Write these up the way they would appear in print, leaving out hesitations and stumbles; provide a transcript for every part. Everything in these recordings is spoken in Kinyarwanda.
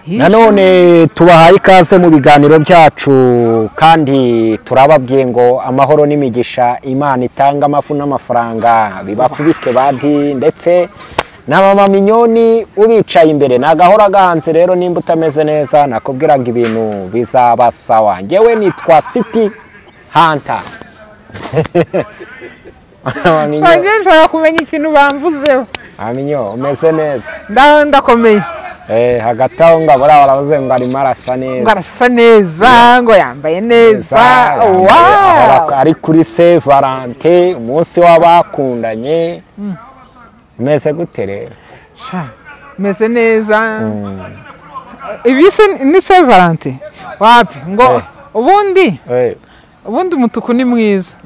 nanone tubahaye ikaze mu biganiro byacu kandi turababwiye ngo amahoro n'imigisha Imana itanga amafu n'amafaranga bibafubike badi ndetse na mama Minyoni ubicaye imbere nagahora gahanze. Rero nimba utameze neza nakubwiraga ibintu bizaba sawa. Ngewe nitwa City Hunter. Nshaka kumenya ikintu bamvuzeho. Aminyo umeze neza? Ndakomeye. Hagati aho ngabura baravuze ngo ari marasa neza. Ngo arasa neza, ngo yambaye neza. Wow! Ari kuri Saint Valentin, umunsi w'abakundanye. Meze gute rero? Meze neza. Ibise ni Saint Valentin. Wapi? Ngo ubundi umutuku ni mwiza.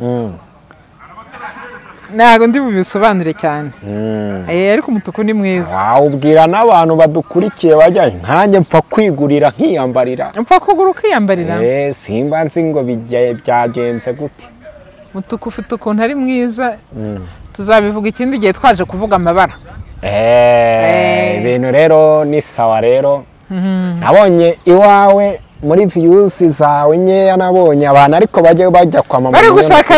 Ntago ndi bubisobanure cyane. Ariko umutuku ni mwiza. Ubwira n'abantu badukurikiye bajya nkanjye mpfa kwigurira nkiyambarira. Mpfa kugura ukiyambarira? Simba nzi ngo byagenze gute. Umutuku ufite ukuntu ari mwiza. Tuzabivuga ikindi gihe twaje kuvuga amabara. Ibintu rero ni sawa rero. Nabonye iwawe muri views zawe nyeya nabonye abantu ariko bajya kwamamaza. Bari gushaka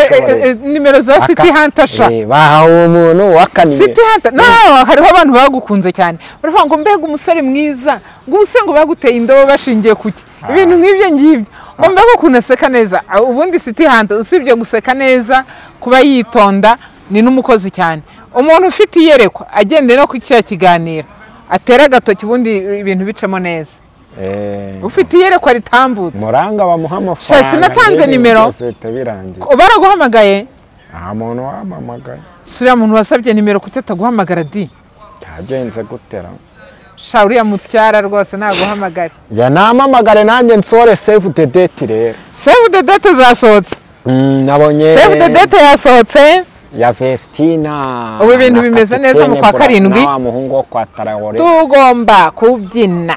nimero za City Hunter sha. Bahawe umuntu wakaniye. City Hunter. No, hariho abantu bagukunze cyane. Baravuga ngo mbega umusore mwiza. Ngo ubusengo baguteye indobo bashingiye kuki. Ibintu nk'ibyo ngibyo. Ngo mbega ukuntu aseka neza. Ubundi City Hunter usibye guseka neza kuba yitonda ni n'umukozi cyane. Umuntu ufite iyerekwa agende no kukiya kiganiro. Atera agatoki ubundi ibintu bicamo neza. Ufite iyerekwa ritambutse. Muranga bamuha amafaranga. Shasi natanze nimero. Baraguhamagaye? Aha muntu wahamagaye. Suriya muntu wasabye nimero kutataguhamagara di. Yagenze gutera. Sha uriya mutyara rwose naguhamagara. Ya namamagare nanjye nsore save the date rero. Save the date zasohotse. Nabonye. Save the date yasohotse. Ya Vestina. Ubu ibintu bimeze neza mu kwa karindwi. Na muhungu wo kwa Tarawore. Tugomba kubyina.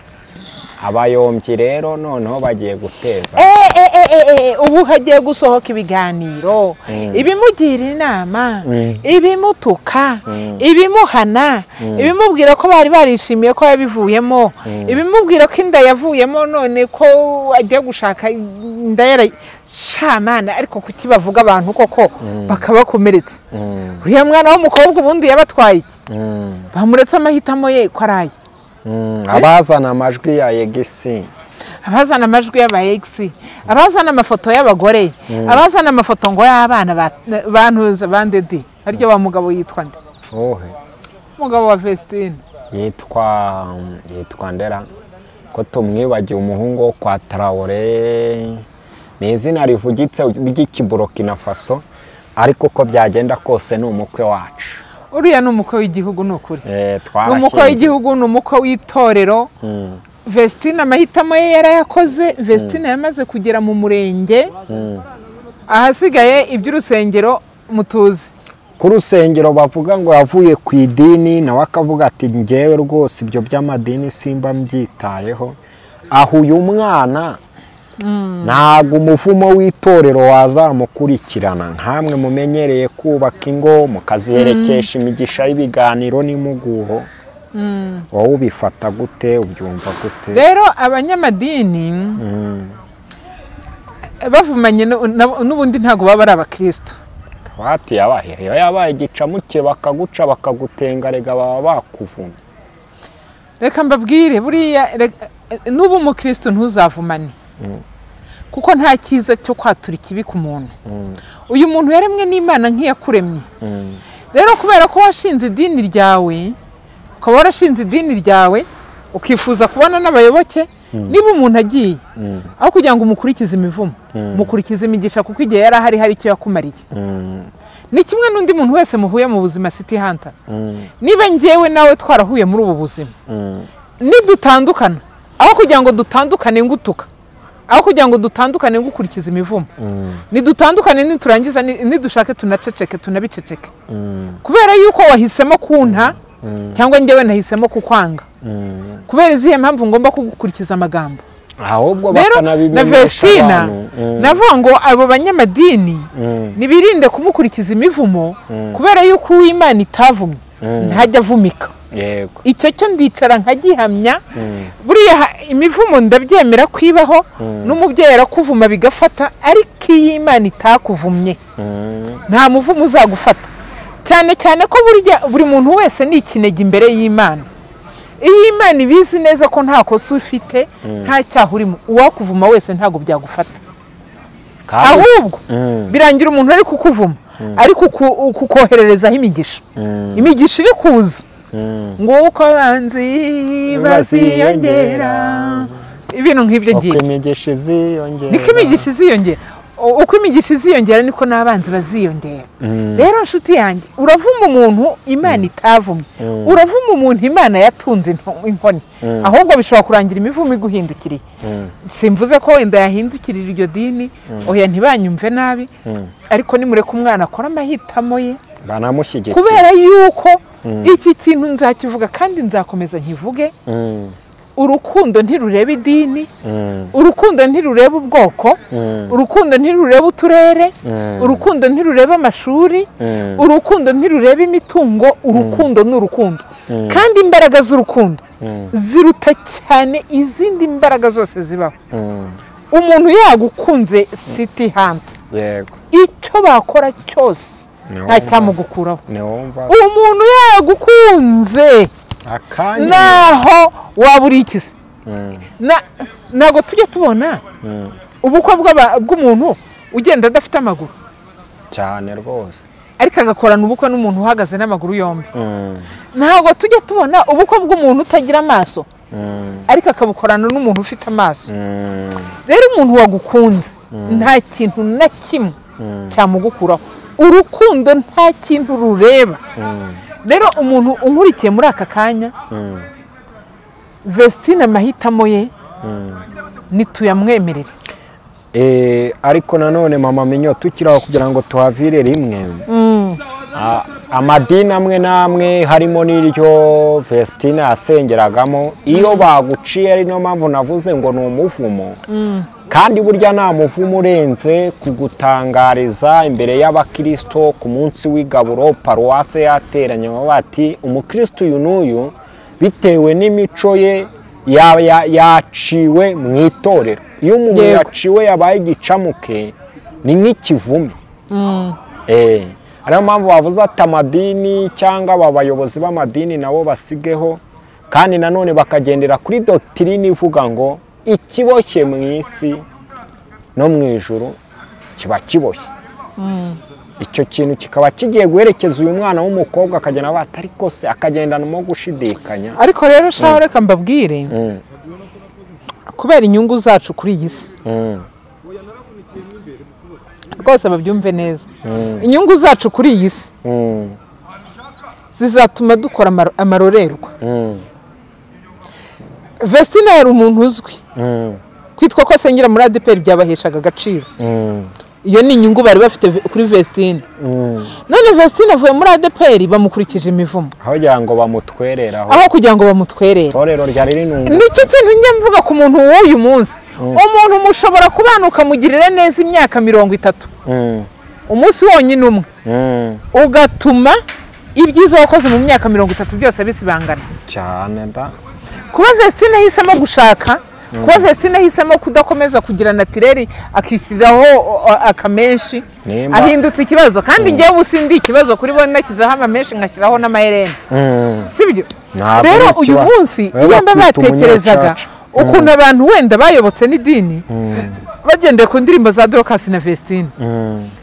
Abayombyi rero noneho bagiye guteza. Ubu hagiye gusohoka ibiganiro. Ibimugira inama, ibimutuka, ibimuhana, ibimubwira ko bari barishimiye ko yabivuyemo, ibimubwira ko inda yavuyemo none ko agiye gushaka inda yara shamana ariko kuki bavuga abantu koko bakabakomeretse. Uriya mwana w'umukobwa ubundi yabatwaye iki? Bamuretse amahitamo ye ko araye. Abazana amajwi ya Yegisi, abazana amajwi y'abayegisi, abazana amafoto y'abagore, abazana amafoto ngo y'abana bantuza bandedi. Haryo wa mugabo yitwa nde? Mugabo wa Vestine yitwa Ndera ko tumwibagiye umuhungu wo kwa Tarawore. Ni izina rivugitse ry'Ikiburokina Faso ariko ko byagenda kose ni umukwe wacu. Uriya n'umukwe w'igihugu n'ukuri. Umukwe w'igihugu n'umukwe w'itorero. Vestine amahitamo ye yarayakoze. Vestine yamaze kugera mu murenge. Ahasigaye iby'urusengero mutuzi. Ku rusengero bavuga ngo yavuye ku idini nawe akavuga ati ngewe rwose ibyo by'amadini simba mbyitayeho. Aho uyu mwana ntago umuvumo w'itorero wazamukurikirana nkamwe mumenyereye kubaka ingo mukaziherekesha imigisha y'ibiganiro n'imuguho. Wowe ubifata gute ubyumva gute? Rero abanyamadini bavumanye n'ubundi ntago baba ari abakristo. Bati yabaye igicamuke bakaguca bakagutenga rega baba bakuvuma. Reka mbabwire buriya n'ubu umukristo ntuzavumane. Kuko nta cyiza cyo kwatura ikibi ku muntu. Uyu muntu yaremwe n'Imana nk'iyakuremye. Rero kubera ko washinze idini ryawe, ukaba warashinze idini ryawe, ukifuza kubana n'abayoboke, niba umuntu agiye aho kugira ngo umukurikize imivumo, mukurikize imigisha kuko igihe yari hari icyo yakumariye. Ni kimwe n'undi muntu wese muhuye mu buzima City Hunter. Niba ngewe nawe twarahuye muri ubu buzima, nidutandukana aho kugira ngo dutandukane ngutuka, aho kugira ngo dutandukane ngukurikiza imivumo, nidutandukane niturangiza nidushake tunaceceke tunabiceceke. Kubera yuko wahisemo kunta cyangwa ngewe nahisemo kukwanga. Kubera izihe mpamvu ngomba kugukurikiza amagambo. Ahubwo bakanabimenyesha na Vestina navuga ngo abo banyamadini nibirinde kumukurikiza imivumo kubera yuko Uwimana itavumye ntajya avumika. yego icyo cyo ndicara nkagihamya buriya imivumo ndabyemera kwibaho n'umubyeyi arakuvuma bigafata ariko iyi Imana itakuvumye nta muvumo uzagufata cyane cyane ko buri muntu wese ni ikinege imbere y'Imana. Iyi Imana ibizi neza ko nta kosa ufite nta cyaha urimo, uwakuvuma wese ntabwo byagufata, ahubwo birangira umuntu ari kukuvuma ariko kukohererezaho imigisha, imigisha iri kuza ngo uko abanzi baziyongera, ibintu nk'ibyo ngiye uko imigisha iziyongera, niko imigisha iziyongera, uko imigisha iziyongera niko n'abanzi baziyongera. Rero nshuti yanjye, uravuma umuntu Imana itavumye, uravuma umuntu Imana yatunze inkoni, ahubwo bishobora kurangira imivumo iguhindukiriye. Simvuze ko wenda yahindukirira iryo dini, oya ntibanyumve nabi, ariko nimureke umwana akora amahitamo ye banamushyigikira, kubera yuko iki kintu nzakivuga kandi nzakomeza nkivuge. Urukundo ntirureba idini, urukundo ntirureba ubwoko, urukundo ntirureba uturere, urukundo ntirureba amashuri, urukundo ntirureba imitungo, urukundo ni urukundo. Kandi imbaraga z'urukundo ziruta cyane izindi mbaraga zose zibaho. Umuntu yagukunze city hand, icyo bakora cyose nta cyamugukuraho. Umuntu yagukunze naho waba uri ikisi, ntabwo tujya tubona ubukwe bw'umuntu ugenda adafite amaguru cyane rwose, ariko agakorana ubukwe n'umuntu uhagaze n'amaguru yombi. Ntabwo tujya tubona ubukwe bw'umuntu utagira amaso ariko akabukorana n'umuntu ufite amaso. Rero umuntu wagukunze nta kintu na kimwe cyamugukuraho, urukundo nta kintu rureba. Rero umuntu unkurikiye muri aka kanya, Vestine amahitamo ye nituyamwemerere. Ariko nanone mama Minyo, tukiraho kugira ngo tuhavire rimwe, amadini amwe n'amwe harimo n'iryo Vestine yasengeragamo, iyo baguciye ari niyo mpamvu navuze ngo ni umuvumo. Kandi burya nta muvumo urenze kugutangariza imbere y'abakristo ku munsi w'igaburo paruwase yateranye bati umukristo uyu n'uyu bitewe n'imico ye yaciwe mu itorero. Iyo umuntu yaciwe yabaye igicamuke ni nk'ikivume. Ariyo mpamvu bavuze ati amadini cyangwa aba bayobozi b'amadini nabo basigeho, kandi nanone bakagendera kuri doctrine ivuga ngo ikiboshye mu isi no mu ijuru kiba kiboshye. Icyo kintu kikaba kigiye guherekeza uyu mwana w'umukobwa akagenda batari kose akagendana mo gushidikanya. Ariko rero shaho reka mbabwire, kubera inyungu zacu kuri iyi si, rwose babyumve neza, inyungu zacu kuri iyi si zizatuma dukora amarorerwa. Vestine yari umuntu uzwi, kwitwa ko asengera muri ADPR byabaheshaga agaciro. Iyo ni inyungu bari bafite kuri Vestine. None Vestine avuye muri ADPR bamukurikije imivumo, aho kugira ngo bamutwereraho, aho kugira ngo bamutwerere. Torero ryari rinungu. Nicyo kintu njye mvuga ku muntu w'uyu munsi. Umuntu mushobora kubana ukamugirira neza imyaka 30, umunsi wonyine umwe ugatuma ibyiza wakoze mu myaka 30 byose bisibangana cyane. Kuba Vestine yahisemo gushaka, kuba Vestine yahisemo kudakomeza kugira natireri akishyiraho akamenshi, ahindutse ikibazo. Kandi ngewe usindi ikibazo kuri bo nakizaho amamenshi nkashyiraho n'amaherena, sibyo? Rero uyu munsi iyo mba batekerezaga ukuntu abantu wenda bayobotse n'idini bagendeye ku ndirimbo za Dorcas na Vestine,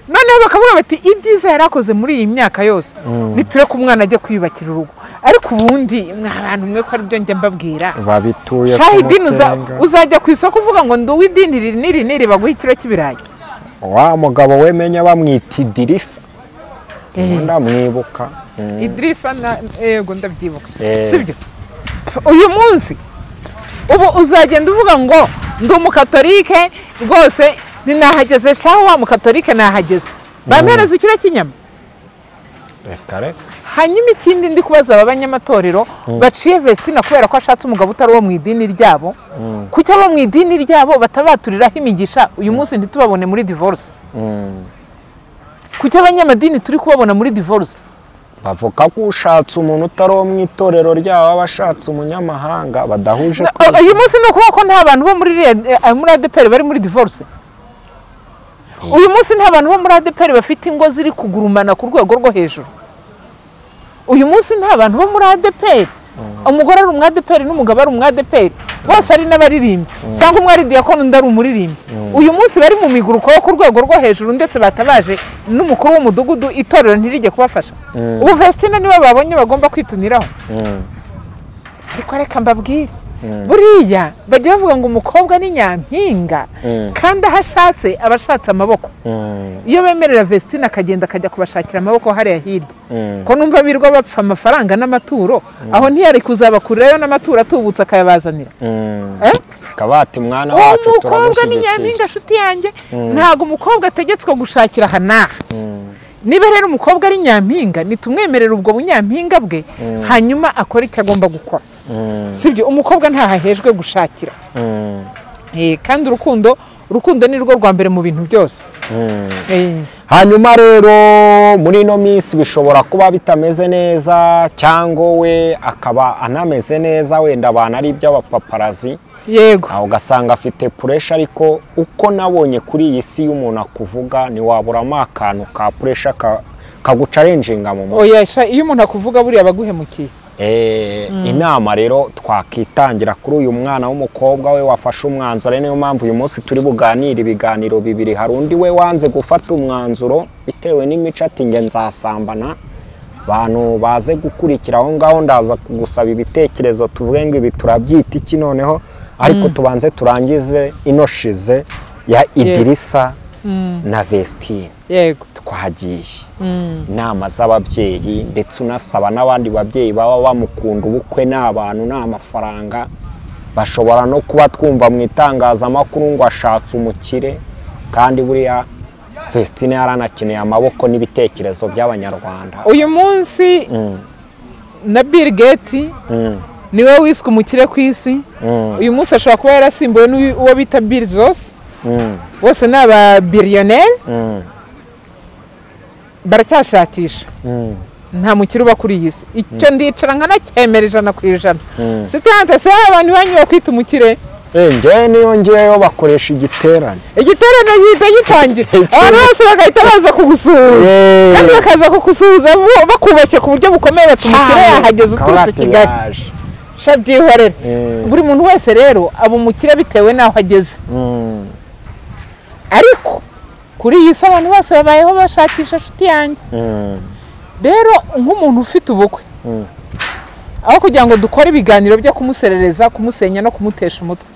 noneho bakavuga bati ibyiza yarakoze muri iyi myaka yose nitureke umwana ajye kwiyubakira urugo. Ariko ubundi abantu mwe ko ari byo njye mbabwira, babituye Shahidini uzajya ku isoko uvuga ngo nduwe idini niri baguha ikiro cy'ibirayi. Wa mugabo wemenya bamwita Idirisa, ndamwibuka. Idirisa yego ndabyibuka, sibyo? Uyu munsi ubu uzagenda uvuga ngo ndi umukatolike rwose ninahageze, shaho wa mukatolike nahageze, bampereza ikiro cy'inyama. Hanyuma ikindi ndi kubaza aba banyamatorero baciye Vestine kubera ko ashatse umugabo utari wo mu idini ryabo, kuki abo mu idini ryabo batabaturiraho imigisha uyu munsi ntitubabone muri divorce? Kuki abanyamadini turi kubabona muri divorce? bavuga ko ushatse umuntu utari uwo mu itorero ryabo aba ashatse umunyamahanga badahuje uyu munsi ni ukuvuga ko nta bantu bo muri ADEPR bari muri divorce. Uyu munsi nta bantu bo muri ADEPR bafite ingo ziri kugurumana ku rwego rwo hejuru. Uyu munsi nta bantu bo muri ADEPR umugore ari umwadeperi n'umugabo ari umwadeperi bose ari n'abaririmbyi cyangwa umwe ari diakoni undi ari umuririmbyi. Uyu munsi bari mu miguruko yo ku rwego rwo hejuru ndetse batabaje n'umukuru w'umudugudu itorero ntirije kubafasha. Ubu Vestine niwe babonye bagomba kwituniraho. Ariko reka mbabwire buriya bajya bavuga ngo umukobwa ni nyampinga kandi aho ashatse aba ashatse amaboko. Iyo bemerera Vestine akagenda akajya kubashakira amaboko hariya hirya ko numva birwa bapfa amafaranga n'amaturo aho ntiyari kuzabakurirayo n'amaturo atubutse akayabazanira. Kabati mwana wacu turagushyigikiye. Umukobwa ni nyampinga nshuti yanjye ntago umukobwa ategetswe gushakira hanaha. Niba rero umukobwa ari nyampinga nitumwemerera ubwo bunyampinga bwe hanyuma akora icyo agomba gukora. Sibyo umukobwa ntahahejwe gushakira. Kandi urukundo ni rwo rwa mbere mu bintu byose. Hanyuma rero muri ino minsi bishobora kuba bitameze neza cyangwa we akaba anameze neza wenda abana ari iby'abapaparazi. Yego. Aho ugasanga afite puresha ariko uko nabonye kuri iyi si y'umuntu akuvuga ntiwaburamo akantu ka puresha kagucarenjinga mu mutwe. Oya iyo umuntu akuvuga buriya abaguhemukiye. Inama rero twakitangira kuri uyu mwana w'umukobwa we wafashe umwanzuro. Niyo mpamvu uyu munsi turi buganire ibiganiro bibiri. Hari undi we wanze gufata umwanzuro bitewe n'imico ati nge nzasambana. Abantu baze gukurikira aho ngaho ndaza kugusaba ibitekerezo tuvuge ngo ibi turabyita iki noneho ariko tubanze turangize inoshize ya Idirisa na Vestine. Yego twagiye inama z'ababyeyi ndetse unasaba n'abandi babyeyi baba bamukunda ubukwe n'abantu n'amafaranga bashobora no kuba twumva mu itangazamakuru ngo ashatse umukire kandi buriya Vestine yaranakeneye amaboko n'ibitekerezo by'abanyarwanda. Uyu munsi na Bill Gates niwe wiswe umukire ku isi. Uyu munsi ashobora kuba yarasimbuwe n'uwo bita Bezos. Bose ni aba billionaire. Baracyashakisha. Nta mukire uba kuri iyi si. Icyo ndicara nkanacyemera 100%. Sitante se abantu banyuye kwita umukire. Ngewe niyo ngewe bakoresha igiterane. Igiterane gihita gitangira. Abantu bose bagahita baza kugusuhuza. Kandi bakaza kugusuhuza bakubashye ku buryo bukomeye batumukire yahageze uturutse Kigali. Shabyihorera. Buri muntu wese rero aba umukire bitewe naho ageze. Ariko kuri iyi si abantu bose babayeho bashakisha nshuti yanjye. Rero nk'umuntu ufite ubukwe aho kugira ngo dukore ibiganiro byo kumuserereza kumusenya no kumutesha umutwe.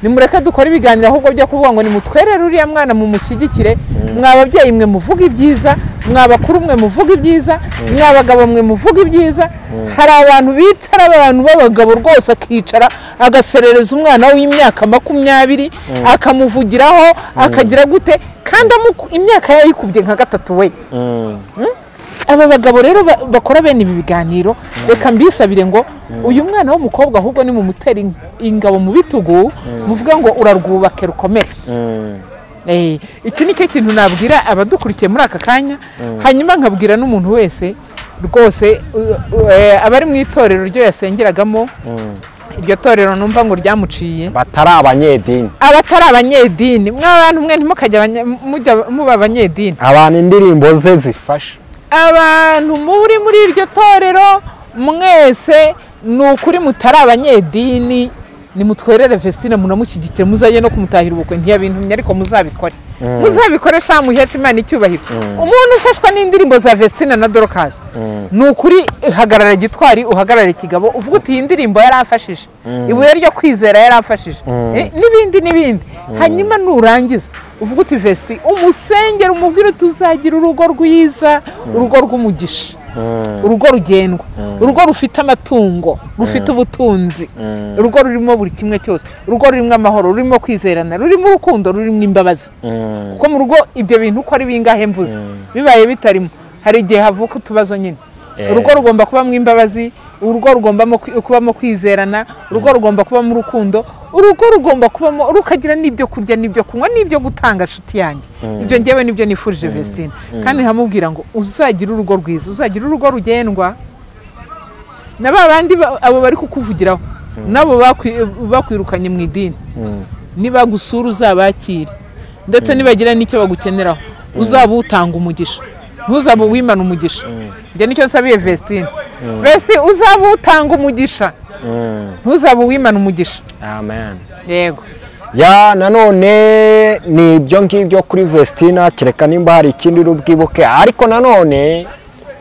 Nimureke dukora ibiganiro ahubwo byo kuvuga ngo nimutwerere uriya mwana mu mushyigikire. Mwababyeyi mwe muvuga ibyiza, mwabakuru mwe muvuga ibyiza, mwabagabo mwe muvuga ibyiza. Hari abantu bicara abantu b'abagabo rwose akicara agaserereza umwana w'imyaka 20 akamuvugiraho akagira gute kandi imyaka yayikubye nka 3 we. Aba bagabo rero bakora bene ibi biganiro reka mbisabire ngo uyu mwana w'umukobwa ahubwo ni mu mutera ingabo mu bitugu muvuga ngo urarwubake rukomere. Iki ni cyo kintu nabwira abadukurikiye muri aka kanya. Hanyuma nkabwira n'umuntu wese rwose abari mu itorero ryo yasengeragamo. Iryo torero numva ngo ryamuciye batari abanyedini. Abatari abanyedini mw'abantu mwe ntimukajya muba abanyedini. Abantu indirimbo ze zifasha abantu muri iryo torero mwese nukuri mutari abanyedini nimutwerere Vestine munamushyigikire muzaye no kumutahira ubukwe ntiyabintumye ariko muzabikore. Muzabikoresha muhesha Imana icyubahiro. Umuntu ufashwa n'indirimbo za Vestine na Dorcas nukuri hagarara gitwari uhagarare kigabo uvuga uti iyi ndirimbo yarafashije ibuye ryo kwizera yarafashije n'ibindi. Hanyuma nurangiza uvuga uti Vesti umusengero umubwire tuzagira urugo rwiza urugo rw'umugisha urugo rugendwa urugo rufite amatungo rufite ubutunzi urugo rurimo buri kimwe cyose urugo rurimo amahoro rurimo kwizerana rurimo urukundo rurimo imbabazi. Kuko mu rugo ibyo bintu uko ari bingahe mvuze bibaye bitarimo hari igihe havuka utubazo nyine. Urugo rugomba kuba mu imbabazi urugo rugomba kubamo kwizerana, urugo rugomba kubamo urukundo, urugo rugomba kubamo rukagira n'ibyo kurya n'ibyo kunywa n'ibyo gutanga nshuti yanjye. Ibyo ngewe nibyo nifurije Vestine, kandi nkamubwira ngo uzagira urugo rwiza, uzagira urugo rugendwa na ba bandi abo bari kukuvugiraho nabo bakwirukanye mu idini. Niba gusura uzabakire, ndetse nibagira n'icyo bagukeneraho uzaba utanga umugisha, ntuzaba wimana umugisha. Njye nicyo nsabiye Vestine. Vesti uzaba utanga umugisha, ntuzaba wimana umugisha. Amen. Yego. Ya nanone ni ibyo ngibyo kuri Vestine, kereka nimba hari ikindi rubwibuke. Ariko nanone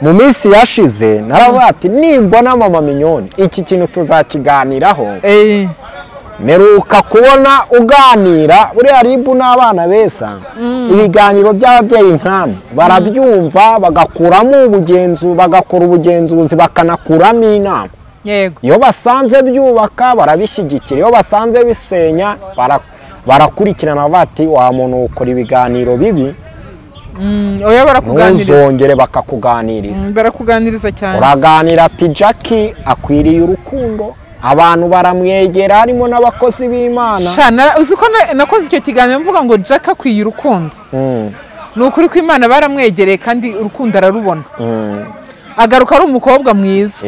mu minsi yashize naravuga ati nimbona mama Mignone iki kintu tuzakiganiraho. Meruka kubona uganira buriya Ribu n'abana beza, ibiganiro by'ababyeyi nk'amwe barabyumva bagakuramo bagakora ubugenzuzi bakanakuramo inama. Yego. Iyo basanze byubaka barabishyigikira, iyo basanze bisenya barakurikirana bati wa muntu ukora ibiganiro bibi. Oya barakuganiriza. Ntuzongere bakakuganiriza. Barakuganiriza cyane. Uraganira ati Jackie akwiriye urukundo, abantu baramwegera harimo n'abakozi b'Imana. Shana uzi ko nakoze icyo kiganiro mvuga ngo Jackie akwiye urukundo. Ni ukuri ko Imana baramwegereye kandi urukundo ararubona. Agaruka ari umukobwa mwiza.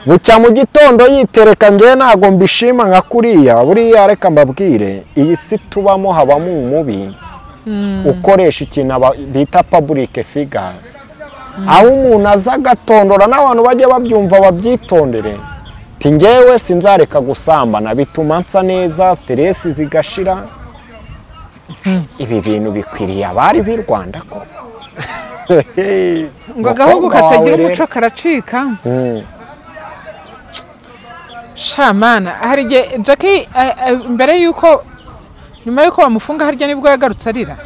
Bucya mu gitondo yitereka ngewe ntago mbishima nka kuriya. Buriya reka mbabwire iyi si tubamo habamo umubi ukoresha ikintu bita public figures. Aho umuntu aza agatondora n'abantu bajya babyumva babyitondere. Ngewe sinzareka gusambana, bituma nsa neza, stress zigashira. Ibi bintu bikwiriye abari b'i Rwanda ko. Ngo agahugu katagira umuco karacika. Shamana hari igihe Jackie mbere yuko nyuma yuko bamufunga harya nibwo yagarutse arira.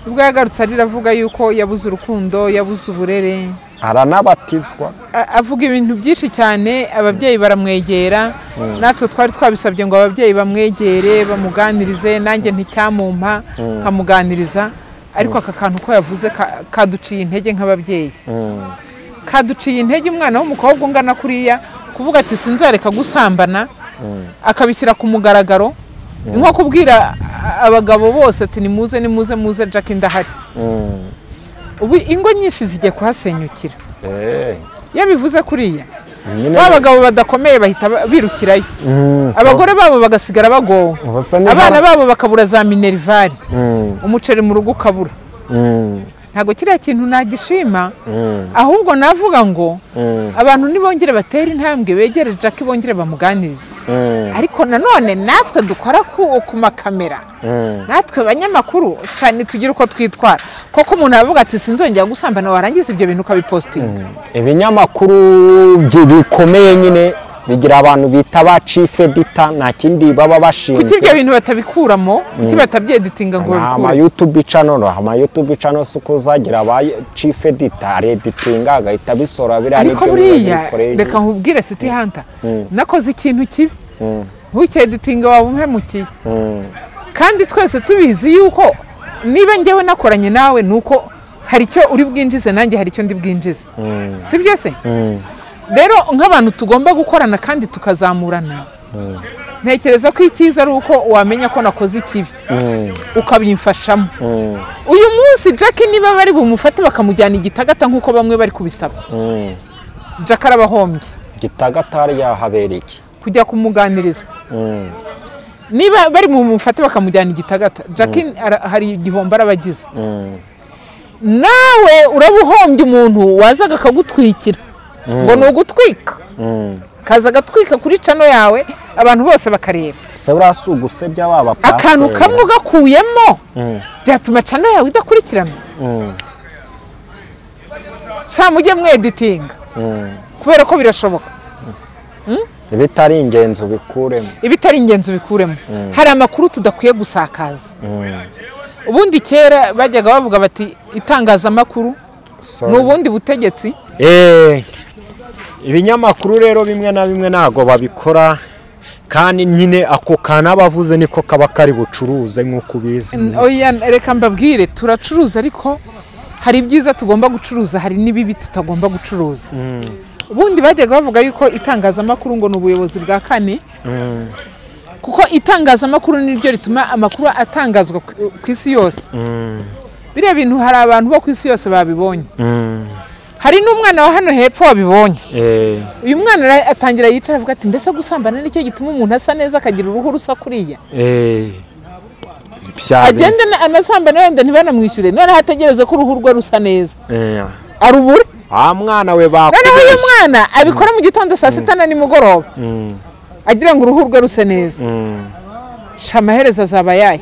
Nibwo yagarutse arira avuga yuko yabuze urukundo, yabuze uburere. Aranabatizwa. Avuga ibintu byinshi cyane, ababyeyi baramwegera. Natwe twari twabisabye ngo ababyeyi bamwegere bamuganirize, nanjye nticyamumpa kamuganiriza. Ariko aka kantu ko yavuze kaduciye intege nk'ababyeyi. Kaduciye intege umwana w'umukobwa ungana kuriya kuvuga ati sinzareka gusambana, akabishyira ku mugaragaro. Nko kubwira abagabo bose ati nimuze Jackie ndahari. Ubu ingo nyinshi zigiye kuhasenyukira. Yabivuze kuriya. Abagabo badakomeye bahita birukirayo. Abagore babo bagasigara bagowe. Abana babo bakabura za minerivare. Umuceri mu rugo ukabura. Ntago kiriya kintu nagishima, ahubwo navuga ngo abantu nibongere batera intambwe begere Jackie bongere bamuganiriza. Ariko nanone natwe dukora ku makamera, natwe banyamakuru shani tugira uko twitwara. Koko umuntu avuga ati sinzongera gusambana warangiza ibyo bintu ukabipostinga. Ibinyamakuru bikomeye nyine bigira abantu bita ba chief editor, nta kindi baba bashinzwe. Kuki ibyo bintu batabikuramo, kuki batabyeditinga ngo babikure. Ama YouTube channel suko zagira ba chief editor editinga agahita bisora biri ariko buriya reka nkubwire City Hunter nakoze ikintu kibi. Buke editinga wabuhemukiye. Kandi twese tubizi yuko niba ngewe nakoranye nawe nuko hari icyo uri bwinjize nanjye hari icyo ndi bwinjize. Sibyo se? Rero nk'abantu tugomba gukorana kandi tukazamurana. Ntekereza ko icyiza ari uko wamenya ko nakoze ikibi ukabimfashamo. Uyu munsi Jackie niba bari bumufate bakamujyana igitagata nkuko bamwe bari kubisaba. Jackie arabahombye. Gitagata yahabera iki? Kujya kumuganiriza. Niba bari bumufate bakamujyana igitagata, Jackie hari igihombo arabagize. Nawe urabuhombye umuntu wazaga akagutwikira. Ngo no gutwika. Kaza gatwika kuri channel yawe abantu bose bakareba. Se urasugusebya baba pastor. Akantu kamwe gakuyemo. Byatuma channel yawe idakurikirana. Mujye mu editing. Kubera ko birashoboka. Ibitari ingenzi bikuremo. Ibitari ingenzi bikuremo. Hari amakuru tudakwiye gusakaza. Ubundi kera bajyaga bavuga bati itangazamakuru n'ubundi butegetsi. Ibinyamakuru rero bimwe na bimwe nago babikora kandi nyine ako kana bavuze niko kaba kari bucuruze nk'uko bizi. Oya reka mbabwire turacuruza ariko hari ibyiza tugomba gucuruza hari nibibi tutagomba gucuruza. ubundi bajyaga bavuga yuko itangazamakuru ngo ni ubuyobozi bwa kane kuko itangazamakuru niryo rituma amakuru atangazwa ku isi yose. Biriya bintu hari abantu bo ku isi yose babibonye. Hari n'umwana wa hano hepfo wabibonye. Uyu mwana atangira yicara avuga ati mbese gusambana nicyo gituma umuntu asa neza akagira uruhu rusa kuriya. Agenda anasambana wenda ntibanamwishyure none hategereze ko uruhu rwe rusa neza. Arubure mwana we bakubeshye. None uyu mwana abikora mu gitondo saa sita na nimugoroba. Agira ngo uruhu rwe ruse neza. Shamahereza azaba yaye.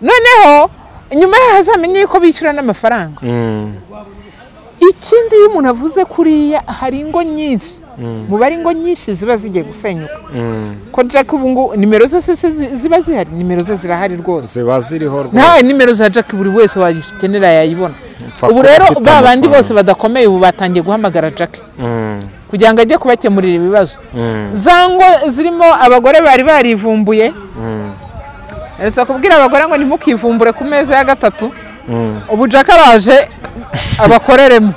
Noneho nyuma hazamenye yuko bishyura n'amafaranga. Ikindi iyo umuntu avuze kuriya hari ingo nyinshi mubari ingo nyinshi ziba zigiye gusenyuka. Ko Jack ubungu nimero zose ziba zihari, nimero ze zirahari rwose, ziba ziriho rwose. Nta nimero za Jack buri wese wakenera yayibona. Ubu rero babandi bose badakomeye ubu batangiye guhamagara Jack kugira ngo ajye kubakemurira ibibazo. Zango zirimo abagore bari barivumbuye. Eretse kubwira abagore ngo ntimukivumbure ku meza ya gatatu. Ubu Jack araje abakoreremo.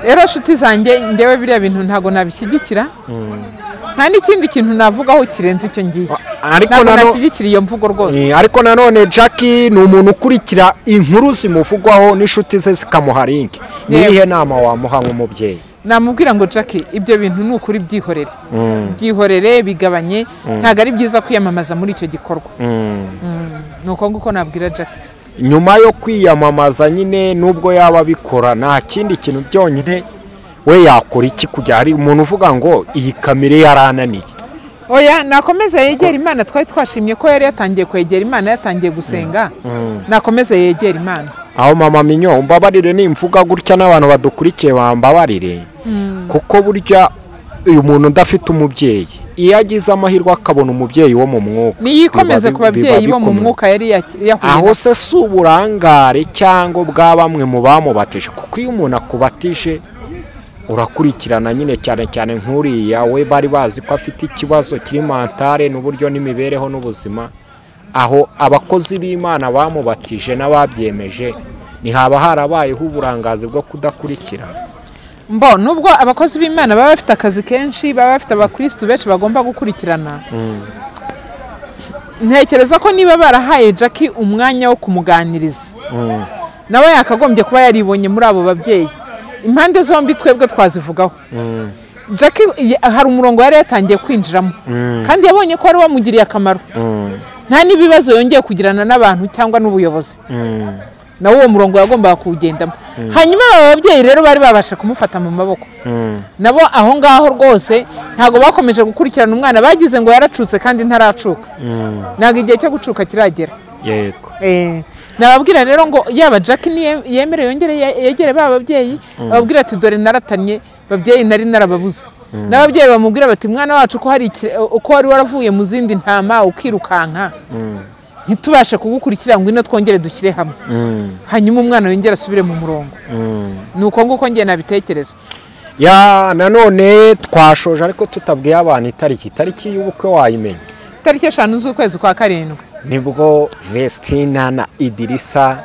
Rero shuti zanjye ndewe biriya bintu ntago nabishyigikira. Nta n'ikindi kintu navugaho kirenze icyo ngiye. Ariko nashyigikira iyo mvugo rwose. Ariko nanone Jack ni umuntu ukurikira inkuru zimuvugwaho n'ishuti ze zikamuha link. Nihe nama wamuha nk'umubyeyi? Namubwira ngo Jack ibyo bintu ni ukuri byihorere. Byihorere bigabanye ntago ari byiza kwiyamamaza muri icyo gikorwa. Nuko nguko nabwira Jack. Nyuma yo kwiyamamaza nyine nubwo yaba bikora nta kindi kintu byonyine we yakora iki kujya hari umuntu uvuga ngo iyi kamere yarananiye. Oya nakomeza yegera Imana, twari twashimye ko yari yatangiye kwegera Imana, yatangiye gusenga. Nakomeza yegera Imana. Aho mama Minyo umbabarire nimvuga gutya n'abantu badukurikiye bambabarire kuko burya uyu muntu ndafite umubyeyi iyo agize amahirwe akabona umubyeyi wo mu mwuka niyikomeze ku babyeyi bo mu mwuka yari yahuye. Aho se suburangare cyangwa bwa bamwe mu bamubatije kuko iyo umuntu akubatije urakurikirana nyine cyane cyane nk'uriya we bari bazi ko afite ikibazo kiri mentale n'uburyo n'imibereho n'ubuzima. Aho abakozi b'Imana bamubatije n'ababyemeje ntihaba harabayeho uburangazi bwo kudakurikira. Nubwo abakozi b'Imana baba bafite akazi kenshi, baba bafite abakristo benshi bagomba gukurikirana. Ntekereza ko niba barahaye Jack umwanya wo kumuganiriza nawe yakagombye kuba yaribonye muri abo babyeyi. Impande zombi twebwe twazivugaho. Jack hari umurongo yari yatangiye kwinjiramo kandi yabonye ko ari wamugiriye akamaro. Nta n'ibibazo yongeye kugirana n'abantu cyangwa n'ubuyobozi. Nawo uwo murongo yagombaga kuwugendamo. Hanyuma ababyeyi rero bari babasha kumufata mu maboko. Nabo aho ngaho rwose ntago bakomeje gukurikirana umwana, bagize ngo yaracutse kandi ntaracuka. Ntago igihe cyo gucuka kiragera. Yego. Nababwira rero ngo yaba Jack ni yemere yongere yegere bababyeyi, ababwira ati dore naratanye babyeyi nari narababuze. N'ababyeyi bamubwira bati mwana wacu ko hari uko wari waravuye mu zindi ntama ukirukanka. Ntitubashe kugukurikira ngo ino twongere dukire hamwe. Hanyuma umwana yongera asubire mu murongo. Nuko nguko ngiye nabitekereza. Ya nanone twashoje ariko tutabwiye abantu itariki y'ubukwe wayimenya. Tariki 5 z'ukwezi kwa karindwi. Nibwo Vestina na Idirisa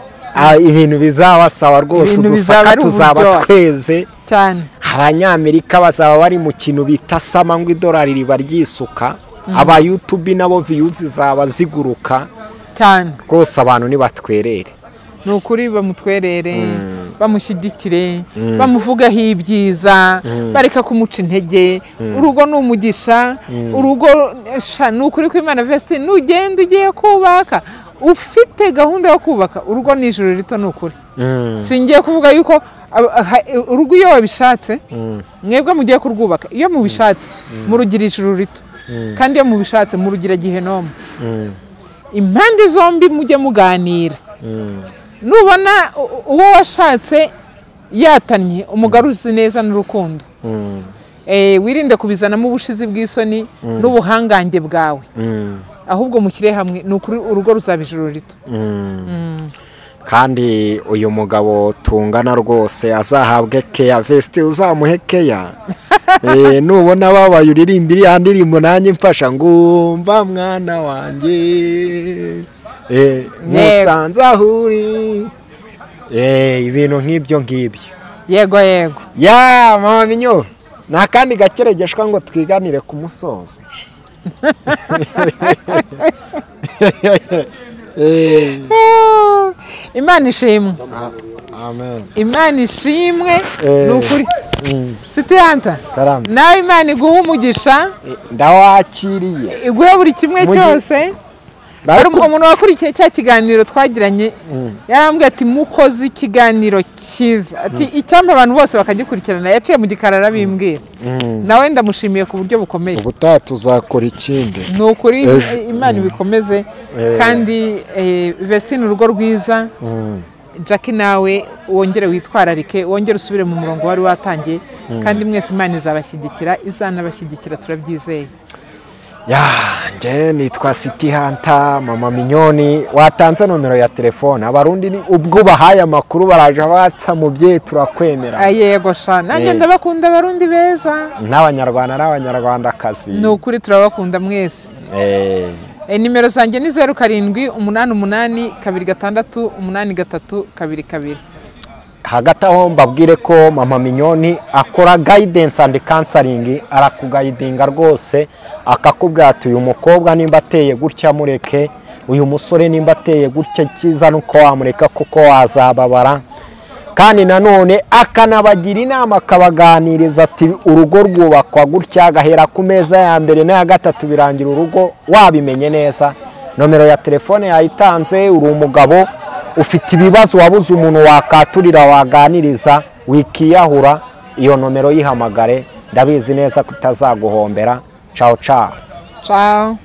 ibintu bizabasawa rwose udusaka tuzaba tweze cyane. Abanyamerika bazaba bari mu kintu bita sama ngo idolari riba ryisuka. Aba YouTube nabo views zaba ziguruka cyane. Rwose abantu ni batwerere. Nukuri bamutwerere, bamushyigikire, bamuvugaho ibyiza, bareka kumuca intege. Urugo n'umugisha, urugo nukuri ko Imana Vesti nugenda ugiye kubaka ufite gahunda yo kubaka urugo n'ijuru rito nukuri. Singiye kuvuga yuko urugo iyo wabishatse mwebwe mugiye kurwubaka, iyo mubishatse murugira ijuru rito kandi iyo mubishatse murugira Gihenomu. Impande zombi mujye muganira. Nubona uwo washatse yatanye umugaruzi neza n'urukundo. Wirinde kubizanamo ubushizi bw'isoni n'ubuhangange bwawe. Ahubwo mushyire hamwe nukuri urugo ruzaba ijuru rito. Kandi uyu mugabo tungana rwose azahabwe keya Vesti uzamuhe keya. Nubona babaye uririmbira ya ndirimbo nanjye mfasha ngumva mwana wanjye musanze ahuri ibintu nk'ibyo ngibyo. yego yego ya mama Mignone nta kandi gakeregeshwa ngo twiganire ku musozo. Imana ishimwe. Amen. Imana ishimwe ni ukuri. Sitiyanta Karame. nawe Imana iguha umugisha ndawakiriye iguhe buri kimwe cyose. Hari umuntu wakurikiye cya kiganiro twagiranye yarambwiye ati mukoze ikiganiro cyiza ati icyampa abantu bose bakagikurikirana yaciye mu gikarara bimbwira nawe ndamushimiye ku buryo bukomeye. ubutaha tuzakora ikindi ni ukuri Imana ibikomeze kandi Vestine urugo rwiza. Jackie nawe wongere witwararike wongere usubire mu murongo wari watangiye kandi mwese Imana izabashyigikira izanabashyigikira turabyizeye. nge nitwa Sitihanta mama Mignone watanze nomero ya telefone abarundi ubwo bahaye amakuru baraje batsa mu bye turakwemera. Yego sha nanjye ndabakunda abarundi beza n'abanyarwanda n'abanyarwandakazi ni ukuri turabakunda mwese. Nimero zanjye ni 0788268382. hagati aho mbabwire ko mama Mignone akora guidance and counseling arakugayidinga rwose akakubwira ati uyu mukobwa nimba ateye gutya mureke uyu musore nimba ateye gutya cyiza nuko wamureka kuko wazababara kandi nanone akanabagira inama akabaganiriza ati urugo rwubakwa gutya agahera ku meza ya mbere n'aya gatatu birangira urugo wabimenye neza. Nomero ya telefone yayitanze uri umugabo ufite ibibazo wabuze umuntu wakaturira waganiriza wikiyahura iyo nomero yihamagare ndabizi neza kutazaguhombera. Ciao ciao. Ciao.